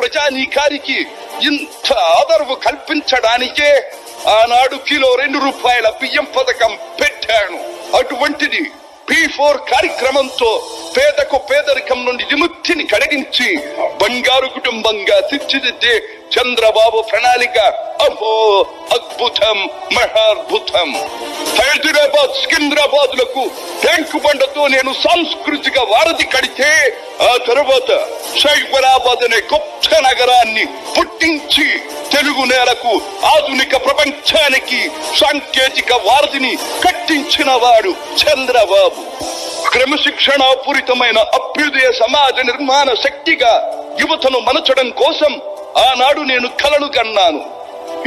ప్రజానీకానికి ఇంత ఆదరవు కల్పించడానికే ఆనాడు కిలో ₹2 బియ్యం పథకం పెట్టాను. అటువంటిది P4 కార్యక్రమంతో పేదకు పేదరికం నుండి విముక్తిని కలిగించి బంగారు కుటుంబంగా తీర్చిదిద్దే చంద్రబాబు ప్రణాళిక అహో అద్భుతం, మహాద్భుతం. హైదరాబాద్, సికింద్రాబాద్ లకు ట్యాంకు బండతో నేను సాంస్కృతిక వారధి కడితే ఆ తర్వాత సైబరాబాద్ అనే గొప్ప నగరాన్ని పుట్టించి తెలుగు నేలకు ఆధునిక ప్రపంచానికి సాంకేతిక వారధిని కట్టించిన వాడు చంద్రబాబు. క్రమశిక్షణాపూరితమైన అభ్యుదయ సమాజ నిర్మాణ శక్తిగా యువతను మలచడం కోసం ఆనాడు నేను కలలు కన్నాను.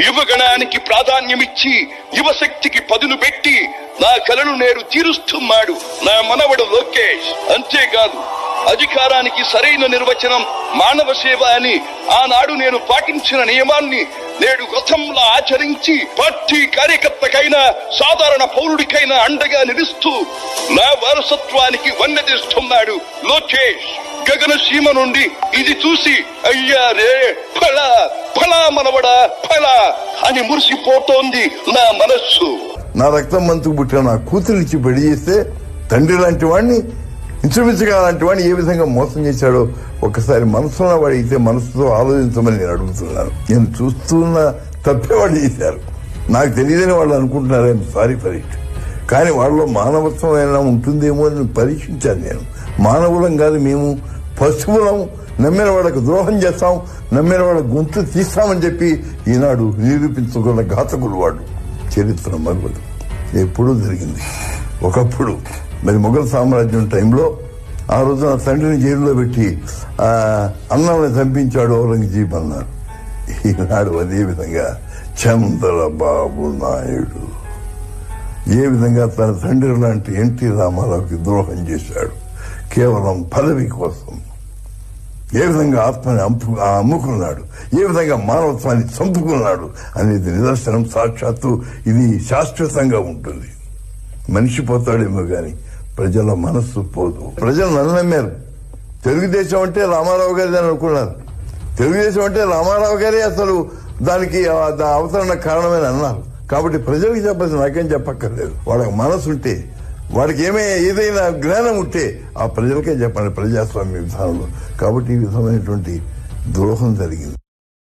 యువగణానికి ప్రాధాన్యమిచ్చి యువశక్తికి పదును పెట్టి నా కలను నేడు తీరుస్తున్నాడు నా మనవడు లోకేష్. అంతేకాదు, అధికారానికి సరైన నిర్వచనం మానవ సేవ అని ఆనాడు నేను పాటించిన నియమాన్ని నేడు గతంలో ఆచరించి పార్టీ కార్యకర్తకైనా సాధారణ పౌరుడికైనా అండగా నిలుస్తూ నా వారసత్వానికి వన్నెదిస్తున్నాడు లోకేష్. గగన సీమ నుండి ఇది చూసి అయ్యారే ఫలా ఫలా మనవడా ఫలా అని మురిసిపోతోంది నా మనస్సు. నా రక్తం మంచుకు పుట్టిన నా కూతురిచ్చి పెళ్లి చేస్తే తండ్రి లాంటి వాడిని, ఇంచుమించుగా లాంటి వాడిని ఏ విధంగా మోసం చేశాడో ఒకసారి మనసున్న వాడితే మనసుతో ఆలోచించమని నేను అడుగుతున్నాను. నేను చూస్తున్న తప్పేవాడు చేశారు. నాకు తెలియదని వాళ్ళు అనుకుంటున్నారు. I'm sorry for it. కానీ వాళ్ళలో మానవత్వం అయినా ఉంటుందేమో అని పరీక్షించాను నేను. మానవులం కాదు మేము, పశువులం. నమ్మిన వాళ్ళకు ద్రోహం చేస్తాం, నమ్మిన వాళ్ళ గొంతు తీస్తామని చెప్పి ఈనాడు నిరూపించుకున్న ఘాతకులు వాడు. చరిత్ర మరవదు, ఎప్పుడూ జరిగింది. ఒకప్పుడు మరి మొఘల్ సామ్రాజ్యం టైంలో ఆ రోజు నా తండ్రిని జైల్లో పెట్టి అన్నాన్ని చంపించాడు ఔరంగజీబ్ అన్నారు. ఈనాడు అదే విధంగా చంద్రబాబు నాయుడు ఏ విధంగా తన తండ్రి లాంటి ఎన్టీ రామారావుకి ద్రోహం చేశాడు కేవలం పదవి కోసం, ఏ విధంగా ఆత్మని అమ్ముకున్నాడు, ఏ విధంగా మానవత్వాన్ని చంపుకున్నాడు అనేది నిదర్శనం. సాక్షాత్తు ఇది శాశ్వతంగా ఉంటుంది. మనిషి పోతాడేమో గాని ప్రజల మనస్సు పోదు. ప్రజలు నన్ను నమ్మారు. తెలుగుదేశం అంటే రామారావు గారిది అని అనుకున్నారు. తెలుగుదేశం అంటే రామారావు గారే అసలు దానికి అవతరణ కారణమని అన్నారు. కాబట్టి ప్రజలకు చెప్పాల్సి నాకేం చెప్పక్కర్లేదు. వాళ్ళకి మనసు ఉంటే, వాడికి ఏదైనా జ్ఞానం ఉంటే ఆ ప్రజలకే చెప్పండి ప్రజాస్వామ్య విధానంలో. కాబట్టి ఈ విధమైనటువంటి ద్రోహం జరిగింది.